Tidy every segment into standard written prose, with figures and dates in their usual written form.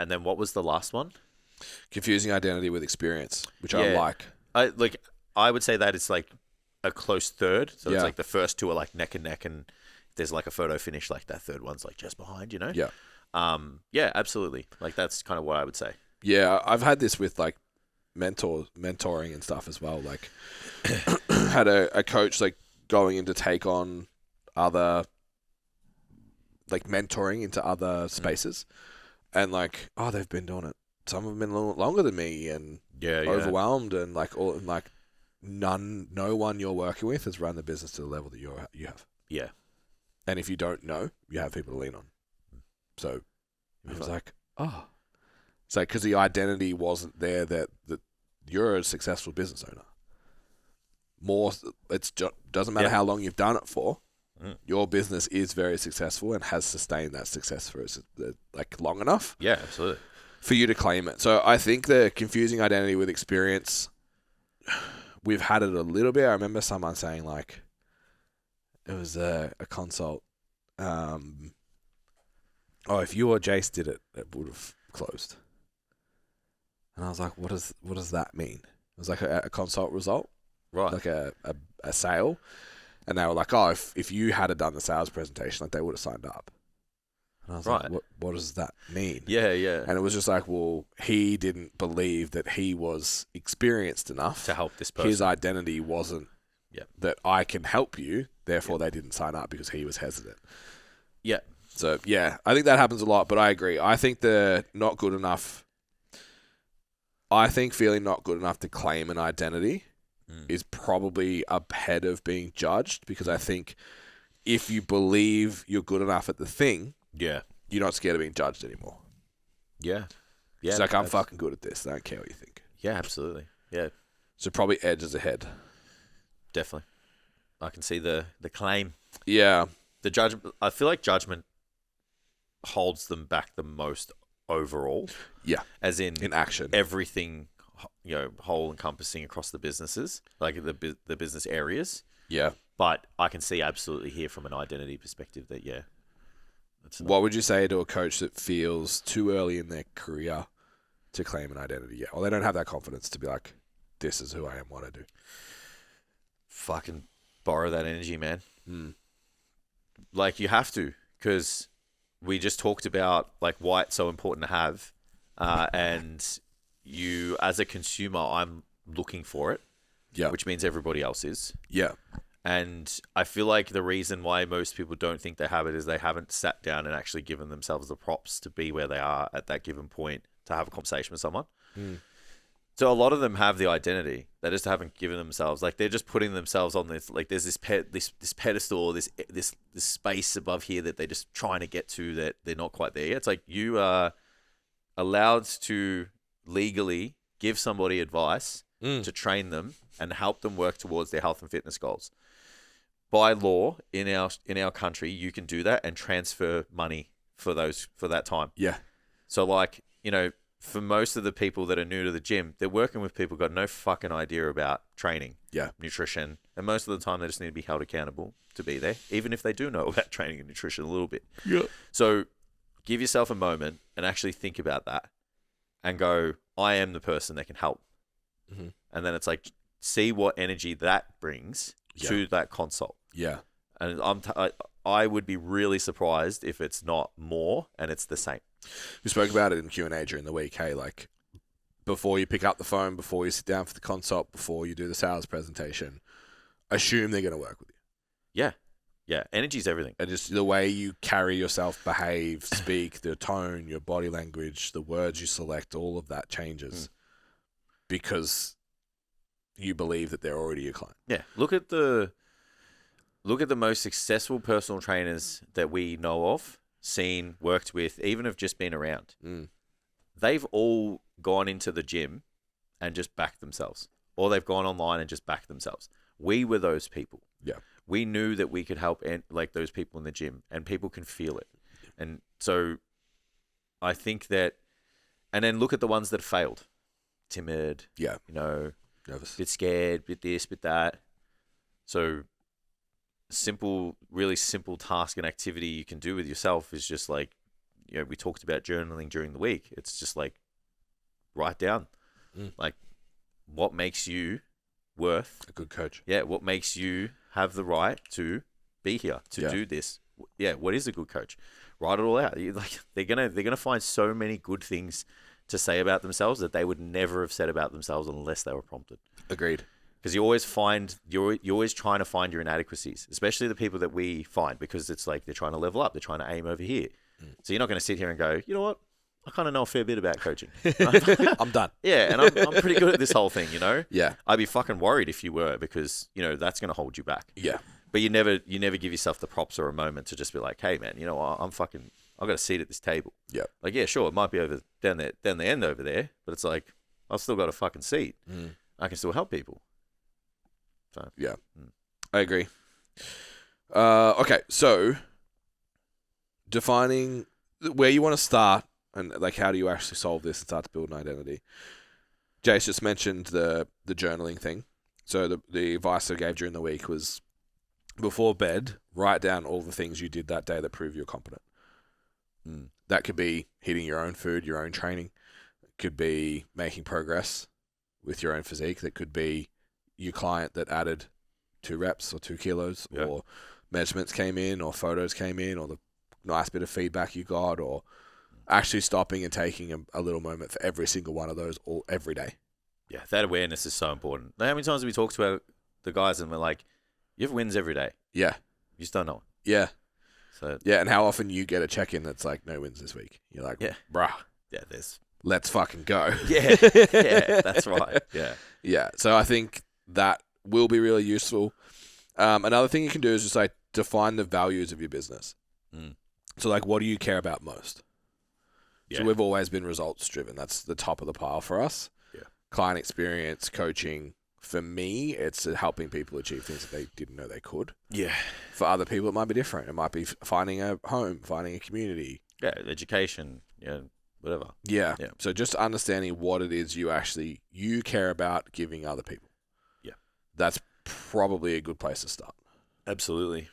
And then what was the last one? Confusing identity with experience, which I like. I would say that it's like a close third. So it's Yeah. like the first two are like neck and neck, and there's like a photo finish, like that third one's like just behind, you know? Yeah. Yeah, absolutely. Like that's kind of what I would say. Yeah, I've had this with like mentoring and stuff as well. Like, had a coach like going in to take on other, like mentoring into other spaces, and like, oh, they've been doing it. Some have been a little longer than me, and overwhelmed, and like all and like no one you're working with has run the business to the level that you have. Yeah. And if you don't know, you have people to lean on. So I was like, oh. So because the identity wasn't there that you're a successful business owner. Doesn't matter how long you've done it for. Your business is very successful and has sustained that success for like long enough. Yeah, absolutely. For you to claim it. So I think the confusing identity with experience, we've had it a little bit. I remember someone saying like, it was a consult. If you or Jace did it, it would have closed. And I was like, what does that mean? It was like a consult result, right? Like a sale, and they were like, oh, if you had done the sales presentation, like they would have signed up. And I was like, what does that mean? Yeah. And it was just like, well, he didn't believe that he was experienced enough to help this person. His identity wasn't that I can help you. Therefore, they didn't sign up because he was hesitant. Yeah. So, yeah, I think that happens a lot, but I agree. I think the not good enough... I think feeling not good enough to claim an identity is probably ahead of being judged, because I think if you believe you're good enough at the thing, you're not scared of being judged anymore. Yeah. It's like, I'm fucking good at this. I don't care what you think. Yeah, absolutely. Yeah. So probably edges ahead. Definitely. I can see the claim. Yeah. The judgment. I feel like judgment holds them back the most overall. Yeah. As in action. Everything, whole encompassing across the businesses, like the business areas. Yeah. But I can see absolutely here from an identity perspective that, what would you say to a coach that feels too early in their career to claim an identity yet? Or they don't have that confidence to be like, this is who I am, what I do. Fucking borrow that energy, man. Like, you have to, because we just talked about like why it's so important to have, and you as a consumer, I'm looking for it, which means everybody else is. And I feel like the reason why most people don't think they have it is they haven't sat down and actually given themselves the props to be where they are at that given point, to have a conversation with someone. So a lot of them have the identity. They just haven't given themselves, like, they're just putting themselves on this, like, there's this pedestal, this space above here that they're just trying to get to, that they're not quite there yet. It's like, you are allowed to legally give somebody advice to train them and help them work towards their health and fitness goals. By law in our country, you can do that and transfer money for that time. Yeah. So, like, for most of the people that are new to the gym, they're working with people who got no fucking idea about training, nutrition, and most of the time they just need to be held accountable to be there, even if they do know about training and nutrition a little bit. Yeah. So give yourself a moment and actually think about that and go, I am the person that can help. And then it's like, see what energy that brings to that consult. Yeah. And I would be really surprised if it's not more and it's the same. We spoke about it in Q&A during the week, hey, like, before you pick up the phone, before you sit down for the consult, before you do the sales presentation, assume they're going to work with you. Yeah. Yeah. Energy's everything. And just the way you carry yourself, behave, speak, the tone, your body language, the words you select, all of that changes because you believe that they're already your client. Yeah. Look at the most successful personal trainers that we know of, seen, worked with, even have just been around. They've all gone into the gym and just backed themselves, or they've gone online and just backed themselves. We were those people. Yeah. We knew that we could help like those people in the gym, and people can feel it. And so I think that, and then look at the ones that failed. Timid. Yeah. Nervous. Bit scared, bit this, bit that. So really simple task and activity you can do with yourself is just like, we talked about journaling during the week. It's just like write down like what makes you worth A good coach. Yeah, what makes you have the right to be here to do this? Yeah, what is a good coach? Write it all out. They're gonna find so many good things to say about themselves that they would never have said about themselves unless they were prompted. Agreed. Because you always find you're always trying to find your inadequacies, especially the people that we find, because it's like they're trying to level up, they're trying to aim over here. So you're not going to sit here and go, you know what? I kind of know a fair bit about coaching. I'm done. Yeah, and I'm pretty good at this whole thing, Yeah. I'd be fucking worried if you were, because that's going to hold you back. Yeah. But you never give yourself the props or a moment to just be like, hey man, I've got a seat at this table. Yeah. Like, yeah, sure, it might be over down the end over there, but it's like I've still got a fucking seat. I can still help people. So yeah, I agree. Okay, so defining where you want to start and like how do you actually solve this and start to build an identity. Jace just mentioned the journaling thing. So the advice I gave during the week was before bed, write down all the things you did that day that prove you're competent. That could be hitting your own food, your own training. It could be making progress with your own physique. That could be your client that added 2 reps or 2 kilos, or measurements came in, or photos came in, or the nice bit of feedback you got, or actually stopping and taking a little moment for every single one of those every day. Yeah, that awareness is so important. How many times have we talked to the guys and we're like, you have wins every day. Yeah. You just don't know it. Yeah. So yeah, and how often you get a check-in that's like, no wins this week. You're like, bruh. Yeah, there's... Let's fucking go. Yeah, that's right. Yeah. Yeah, so I think that will be really useful. Another thing you can do is just like define the values of your business. So like, what do you care about most? Yeah. So we've always been results driven. That's the top of the pile for us. Yeah. Client experience, coaching. For me, it's helping people achieve things that they didn't know they could. Yeah. For other people, it might be different. It might be finding a home, finding a community. Yeah, education, whatever. Yeah. So just understanding what it is you care about giving other people. Yeah. That's probably a good place to start. Absolutely.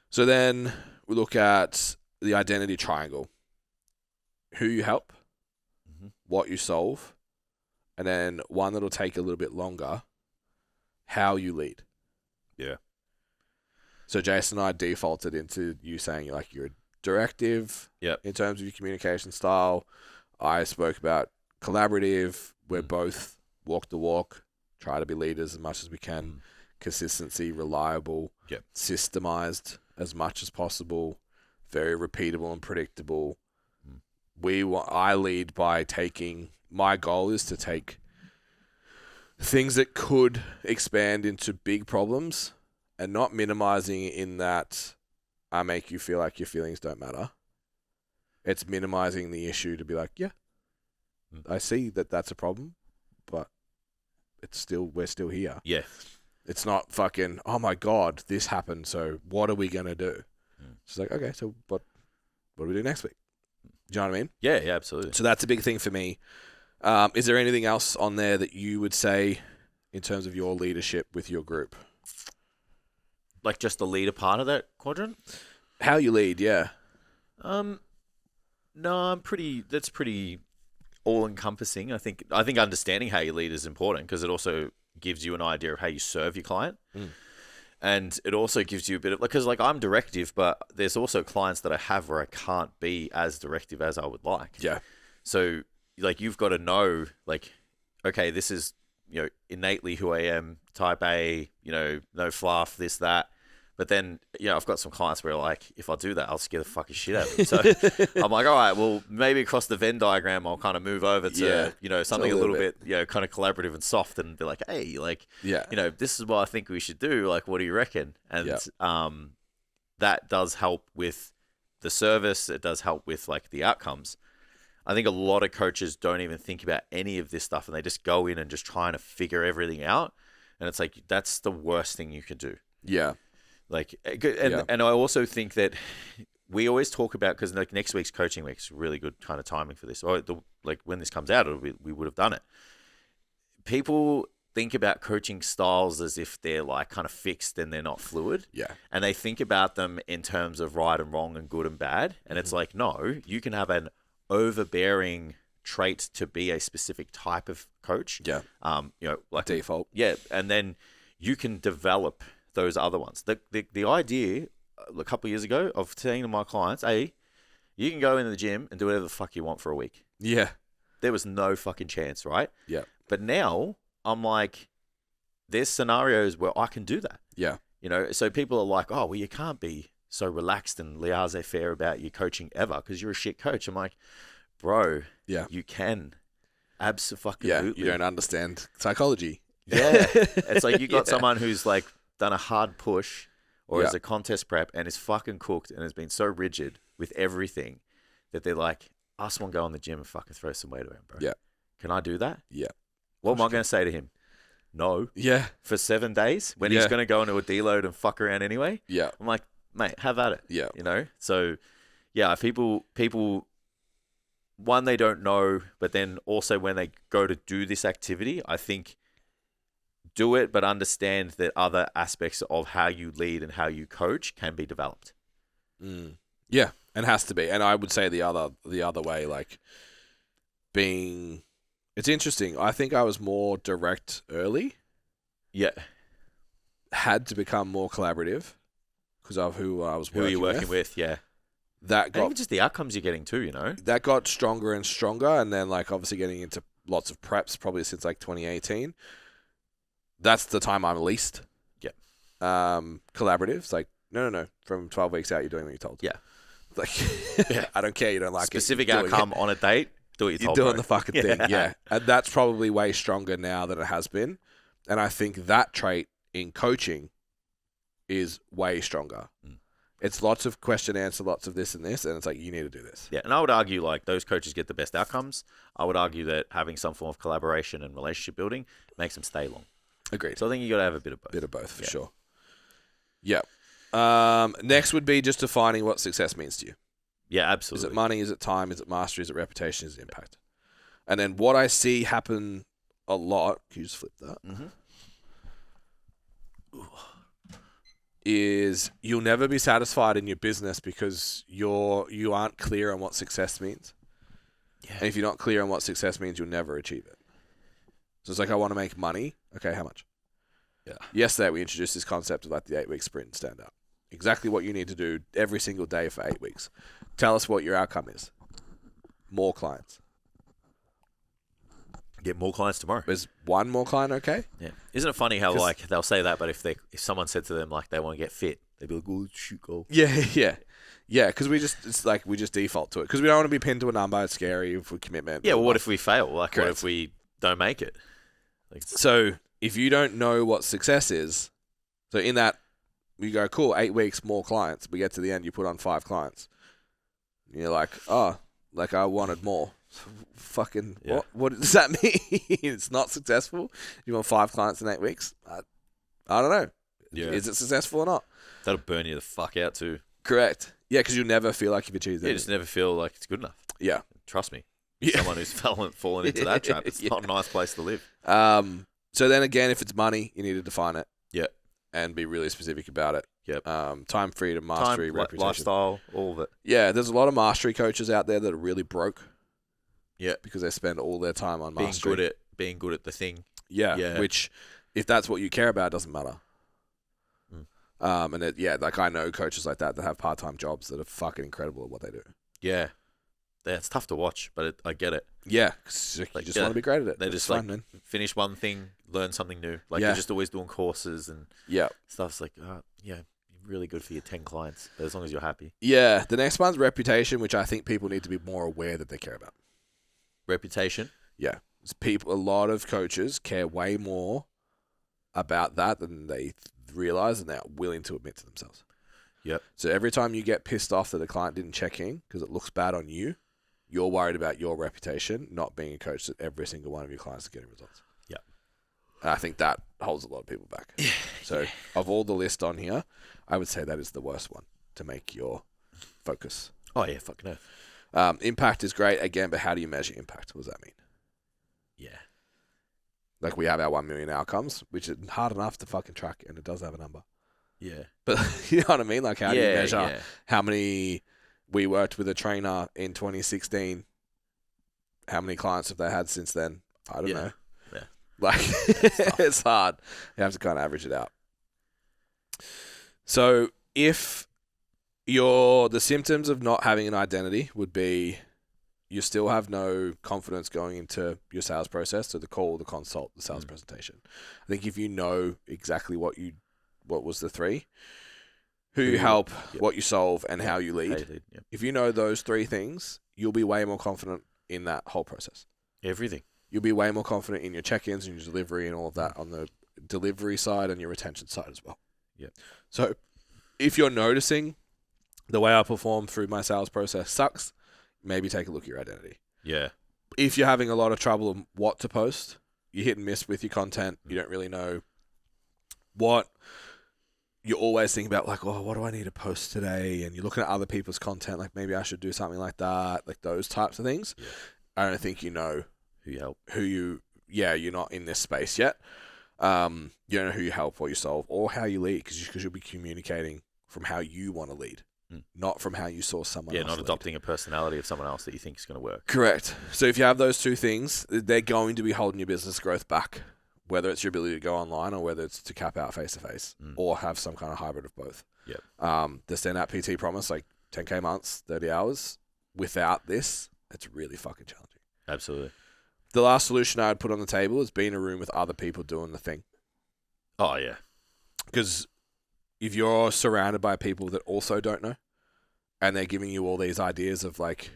So then we look at the identity triangle. Who you help, what you solve, and then one that'll take a little bit longer, how you lead. Yeah. So Jason and I defaulted into you saying you're a directive in terms of your communication style. I spoke about collaborative. We're both walk the walk, try to be leaders as much as we can. Consistency, reliable, systemized as much as possible, very repeatable and predictable. I lead by taking, my goal is to take things that could expand into big problems and not minimizing it in that I make you feel like your feelings don't matter. It's minimizing the issue to be like, I see that that's a problem, but we're still here. Yeah. It's not fucking, oh my God, this happened, so what are we going to do? It's like, okay, so what do we do next week? Do you know what I mean? Yeah, absolutely. So that's a big thing for me. Is there anything else on there that you would say in terms of your leadership with your group? Like just the leader part of that quadrant? How you lead, yeah. No, that's pretty all-encompassing. I think understanding how you lead is important because it also gives you an idea of how you serve your client. And it also gives you a bit of, because I'm directive, but there's also clients that I have where I can't be as directive as I would like. Yeah. So you've got to know, okay, this is, innately who I am, type A, no fluff, this, that. But then, I've got some clients where if I do that, I'll scare the fucking shit out of them. So I'm like, all right, well, maybe across the Venn diagram, I'll kind of move over to, something a little bit, kind of collaborative and soft and be like, hey, this is what I think we should do. What do you reckon? And that does help with the service. It does help with the outcomes. I think a lot of coaches don't even think about any of this stuff and they just go in and just trying to figure everything out. And it's that's the worst thing you can do. Yeah. And I also think that we always talk about, because next week's coaching week's really good kind of timing for this. Or when this comes out, we would have done it. People think about coaching styles as if they're like kind of fixed and they're not fluid. Yeah. And they think about them in terms of right and wrong and good and bad. And it's like, no, you can have an overbearing trait to be a specific type of coach. Yeah. Like Default. yeah, and then you can develop those other ones. The idea a couple of years ago of saying to my clients, hey, you can go into the gym and do whatever the fuck you want for a week. Yeah. There was no fucking chance, right? Yeah. But now I'm like, there's scenarios where I can do that. Yeah. So people are like, oh, well, you can't be so relaxed and laissez-faire about your coaching ever because you're a shit coach. I'm like, bro, Yeah. you can. Absolutely. Yeah. You don't understand psychology. Yeah. It's like you got someone who's like done a hard push or is a contest prep and is fucking cooked and has been so rigid with everything that they're like, I just want to go in the gym and fucking throw some weight around, bro. Yeah. Can I do that? Yeah. What am I going to say to him? No. Yeah. For 7 days when he's going to go into a deload and fuck around anyway? Yeah. I'm like, mate, have at it. Yeah. So, yeah, people, one, they don't know, but then also when they go to do this activity, I think do it, but understand that other aspects of how you lead and how you coach can be developed. Yeah, and has to be. And I would say the other way, like being, it's interesting. I think I was more direct early. Yeah. Had to become more collaborative because of who I was working with. Who you're working with, yeah. That And got even just the outcomes you're getting too, that got stronger and stronger, and then like obviously getting into lots of preps probably since like 2018. That's the time I'm least. Yeah. Collaborative. It's like no. From 12 weeks out, you're doing what you're told. Yeah. Like, I don't care. You don't like specific it. outcome on a date. Do what you're told. You're doing bro. the fucking thing. Yeah. And that's probably way stronger now than it has been. And I think that trait in coaching is way stronger. It's lots of question answer, lots of this and this, and it's like, you need to do this. Yeah, and I would argue like those coaches get the best outcomes. I would argue that having some form of collaboration and relationship building makes them stay long. Agreed. So I think you got to have a bit of both. Bit of both, for sure. Yeah. Next would be just defining what success means to you. Yeah, Is absolutely. it money? Is it time? Is it mastery? Is it reputation? Is it impact? And then what I see happen a lot, can you just flip that? Is you'll never be satisfied in your business because you aren't clear on what success means. Yeah. And if you're not clear on what success means, you'll never achieve it. So it's like, I want to make money. Okay, how much? Yeah. Yesterday we introduced this concept of like the 8-week sprint and stand up. Exactly what you need to do every single day for 8 weeks. Tell us what your outcome is. More clients. Get more clients tomorrow. Is one more client okay? Yeah. Isn't it funny how like they'll say that, but if someone said to them like they want to get fit, they'd be like, "Oh, shoot, go." Yeah. Because we just default to it because we don't want to be pinned to a number. It's scary for commitment. Yeah. Well, what if we fail? Like, Correct. what if we don't make it? Like, So if you don't know what success is, so in that we go, cool, 8 weeks, more clients. We get to the end, you put on 5 clients. And you're like, oh, like I wanted more. Fucking Yeah. what does that mean? It's not successful. You want 5 clients in 8 weeks? I don't know. Yeah. Is it successful or not? that'll burn you the fuck out too. Correct. Yeah, because you'll never feel like you've achieved You it. just never feel like it's good enough. Yeah. Trust me. Yeah. Someone who's fallen into that trap. It's Yeah. not a nice place to live. So then again, if it's money, you need to define it. Yeah. And be really specific about it. Yep. Time, freedom, mastery, Time, reputation. lifestyle, all of it. Yeah, there's a lot of mastery coaches out there that are really broke. Yeah. Because they spend all their time on Being mastery. being good at the thing. Yeah. Which, if that's what you care about, doesn't matter. Like I know coaches like that have part-time jobs that are fucking incredible at what they do. Yeah. It's tough to watch, but I get it. Yeah, 'cause you just want to be great at it. They It's just fun, like man. finish one thing, learn something new. Like Yeah. they're just always doing courses and Yeah. stuff. It's like, yeah, really good for your 10 clients, but as long as you're happy. Yeah, the next one's reputation, which I think people need to be more aware that they care about. Reputation. Yeah. A lot of coaches care way more about that than they realize and they're willing to admit to themselves. Yep. So every time you get pissed off that a client didn't check in because it looks bad on you, you're worried about your reputation, not being a coach that every single one of your clients is getting results. Yeah. And I think that holds a lot of people back. So of all the list on here, I would say that is the worst one to make your focus. Oh, yeah, fucking earth. Impact is great, again, but how do you measure impact? What does that mean? Yeah. Like, we have our 1 million outcomes, which is hard enough to fucking track, and it does have a number. Yeah. But you know what I mean? Like, how do you measure Yeah. how many... We worked with a trainer in 2016. How many clients have they had since then? I don't know. Yeah. Like, it's hard. You have to kind of average it out. So if the symptoms of not having an identity would be you still have no confidence going into your sales process, so the call, the consult, the sales presentation. I think if you know exactly what was the three, who you help, what you solve, and how you lead. If you know those three things, you'll be way more confident in that whole process. Everything. You'll be way more confident in your check-ins and your delivery and all of that on the delivery side and your retention side as well. Yeah. So if you're noticing the way I perform through my sales process sucks, maybe take a look at your identity. Yeah. If you're having a lot of trouble on what to post, you hit and miss with your content, you don't really know what... You always think about, like, oh, what do I need to post today? And you're looking at other people's content, like, maybe I should do something like that, like those types of things. Yeah. I don't think you know who you help. You're not in this space yet. You don't know who you help, what you solve, or how you lead, because you'll be communicating from how you want to lead, not from how you saw someone else not lead. adopting a personality of someone else that you think is going to work. Correct. So if you have those two things, they're going to be holding your business growth back. Whether it's your ability to go online or whether it's to cap out face-to-face or have some kind of hybrid of both. Yep. The Standout PT promise, like 10K months, 30 hours, without this, it's really fucking challenging. Absolutely. The last solution I would put on the table is be in a room with other people doing the thing. Oh, yeah. Because if you're surrounded by people that also don't know and they're giving you all these ideas of, like,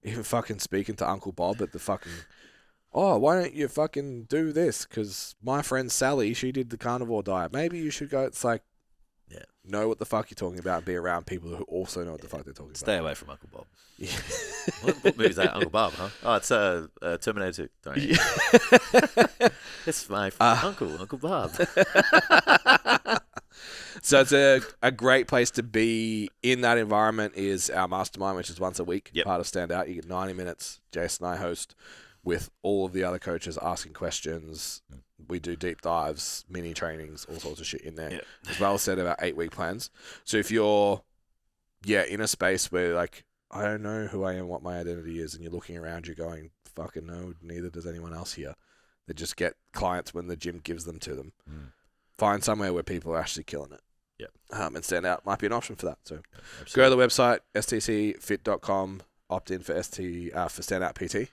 even fucking speaking to Uncle Bob at the fucking... Oh, why don't you fucking do this? Because my friend Sally, she did the carnivore diet. Maybe you should go. It's like, know what the fuck you're talking about and be around people who also know what the fuck they're talking about. Stay away from Uncle Bob. Yeah. What movie is that? Uncle Bob, huh? Oh, it's Terminator 2. Don't you? It's my Uncle Bob. So it's a great place to be in that environment is our mastermind, which is once a week. Part of Standout. You get 90 minutes. Jason and I host with all of the other coaches asking questions. We do deep dives, mini trainings, all sorts of shit in there, as well as set about 8-week plans. So if you're, in a space where, like, I don't know who I am, what my identity is, and you're looking around, you're going, fucking no, neither does anyone else here. They just get clients when the gym gives them to them. Find somewhere where people are actually killing it. And Standout might be an option for that. So go to the website, stcfit.com, opt in for Standout PT.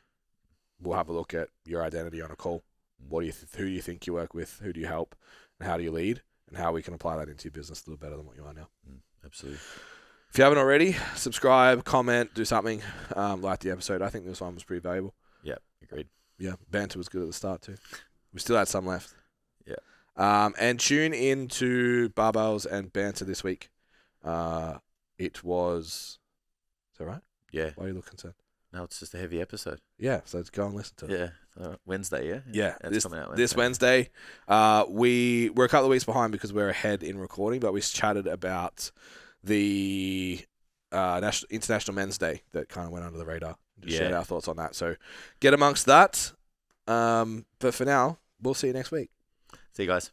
We'll have a look at your identity on a call. Who do you think you work with? Who do you help? And how do you lead? And how we can apply that into your business a little better than what you are now. Absolutely. If you haven't already, subscribe, comment, do something. Like the episode. I think this one was pretty valuable. Yeah, agreed. Yeah, banter was good at the start too. We still had some left. Yeah. And tune in to Barbells and Banter this week. It was... Is that right? Yeah. Why are you looking concerned? No, it's just a heavy episode. Yeah, so go and listen to it. Yeah, Wednesday, yeah? Yeah, it's coming out this Wednesday. We're a couple of weeks behind because we're ahead in recording, but we chatted about the International Men's Day that kind of went under the radar. Just shared our thoughts on that. So get amongst that. But for now, we'll see you next week. See you guys.